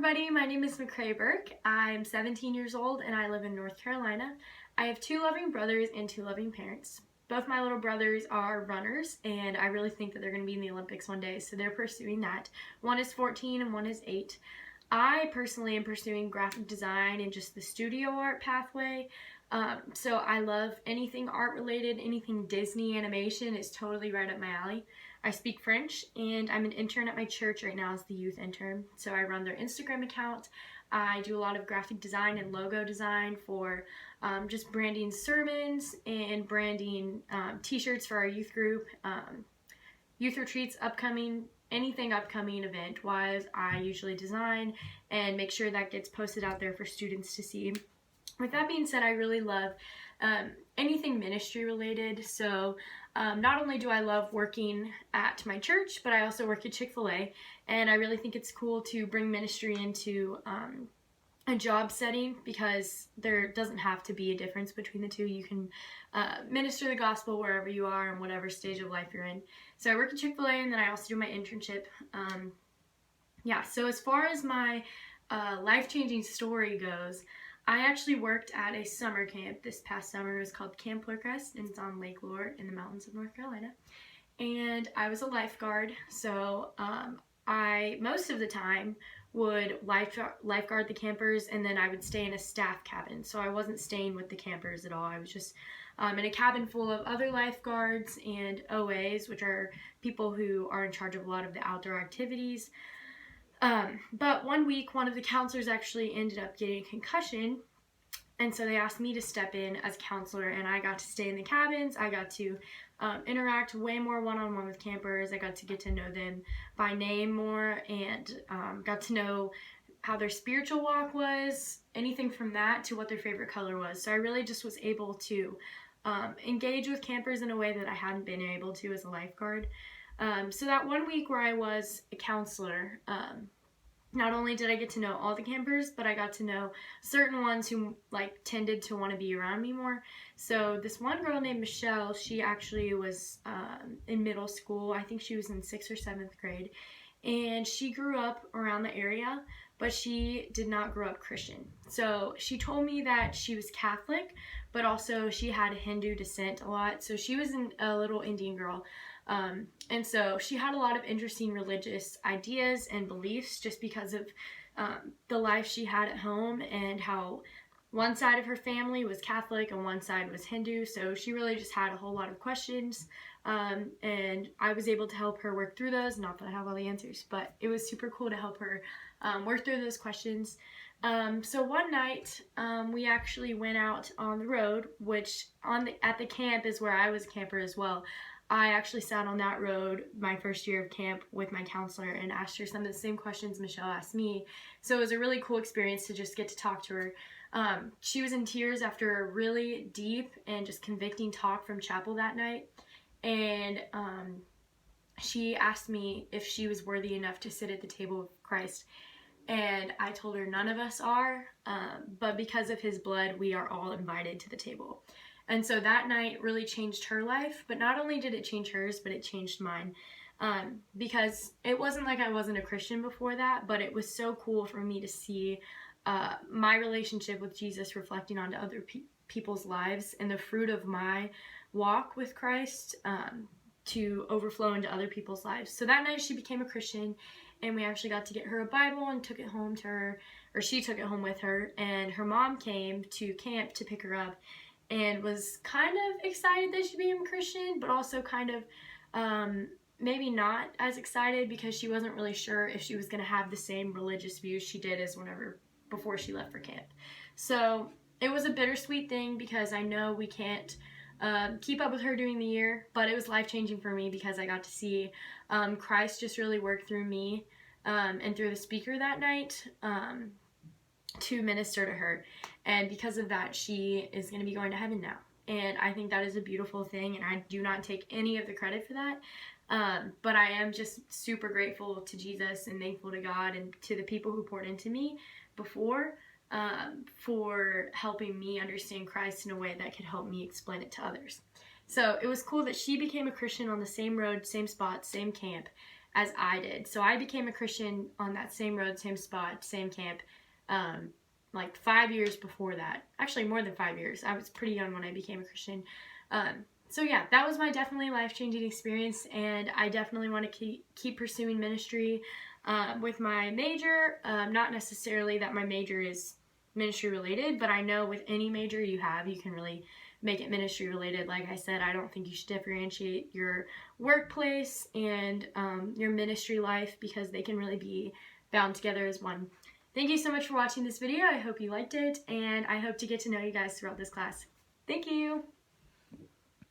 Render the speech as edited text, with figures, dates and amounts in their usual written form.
everybody, my name is McCrae Burke. I'm 17 years old and I live in North Carolina. I have two loving brothers and two loving parents. Both my little brothers are runners and I really think that they're going to be in the Olympics one day, so they're pursuing that. One is 14 and one is 8. I personally am pursuing graphic design and just the studio art pathway. So I love anything art related, anything Disney animation is totally right up my alley. I speak French and I'm an intern at my church right now as the youth intern. So I run their Instagram account. I do a lot of graphic design and logo design for just branding sermons and branding t-shirts for our youth group, youth retreats upcoming, anything upcoming event wise. I usually design and make sure that gets posted out there for students to see. With that being said, I really love anything ministry related. So not only do I love working at my church, but I also work at Chick-fil-A, and I really think it's cool to bring ministry into a job setting because there doesn't have to be a difference between the two. You can minister the gospel wherever you are and whatever stage of life you're in. So I work at Chick-fil-A, and then I also do my internship. So as far as my life-changing story goes, I actually worked at a summer camp this past summer. It was called Camp Clearcrest, and it's on Lake Lure in the mountains of North Carolina. And I was a lifeguard, so I most of the time would lifeguard the campers, and then I would stay in a staff cabin. So I wasn't staying with the campers at all. I was just in a cabin full of other lifeguards and OAs, which are people who are in charge of a lot of the outdoor activities. But one week, one of the counselors actually ended up getting a concussion, and so they asked me to step in as counselor, and I got to stay in the cabins. I got to interact way more one-on-one with campers. I got to get to know them by name more, and got to know how their spiritual walk was, anything from that to what their favorite color was. So I really just was able to engage with campers in a way that I hadn't been able to as a lifeguard. So that one week where I was a counselor, not only did I get to know all the campers, but I got to know certain ones who tended to want to be around me more. So this one girl named Michelle, she actually was in middle school. I think she was in 6th or 7th grade, and she grew up around the area, but she did not grow up Christian. So she told me that she was Catholic, but also she had Hindu descent a lot. So she was a little Indian girl. And so she had a lot of interesting religious ideas and beliefs just because of the life she had at home and how one side of her family was Catholic and one side was Hindu. So she really just had a whole lot of questions, and I was able to help her work through those. Not that I have all the answers, but it was super cool to help her work through those questions. So one night we actually went out on the road, which at the camp is where I was a camper as well. I actually sat on that road my first year of camp with my counselor and asked her some of the same questions Michelle asked me. So it was a really cool experience to just get to talk to her. She was in tears after a really deep and just convicting talk from chapel that night. And she asked me if she was worthy enough to sit at the table of Christ. And I told her none of us are, but because of his blood, we are all invited to the table. And so that night really changed her life, but not only did it change hers, but it changed mine. Because it wasn't like I wasn't a Christian before that, but it was so cool for me to see my relationship with Jesus reflecting onto other people's lives and the fruit of my walk with Christ to overflow into other people's lives. So that night she became a Christian, and we actually got to get her a Bible and took it home to her, or she took it home with her, and her mom came to camp to pick her up and was kind of excited that she became a Christian, but also kind of maybe not as excited because she wasn't really sure if she was going to have the same religious views she did as before she left for camp. So it was a bittersweet thing because I know we can't keep up with her during the year, but it was life-changing for me because I got to see Christ just really work through me and through the speaker that night to minister to her. And because of that, she is going to be going to heaven now. And I think that is a beautiful thing, and I do not take any of the credit for that. But I am just super grateful to Jesus and thankful to God and to the people who poured into me before for helping me understand Christ in a way that could help me explain it to others. So it was cool that she became a Christian on the same road, same spot, same camp. as I did. So I became a Christian on that same road, same spot, same camp, like 5 years before that. Actually, more than 5 years. I was pretty young when I became a Christian. So yeah, that was my definitely life-changing experience, and I definitely want to keep pursuing ministry with my major. Not necessarily that my major is ministry related, but I know with any major you have, you can really make it ministry related. Like I said, I don't think you should differentiate your workplace and your ministry life, because they can really be bound together as one. Thank you so much for watching this video. I hope you liked it, and I hope to get to know you guys throughout this class. Thank you!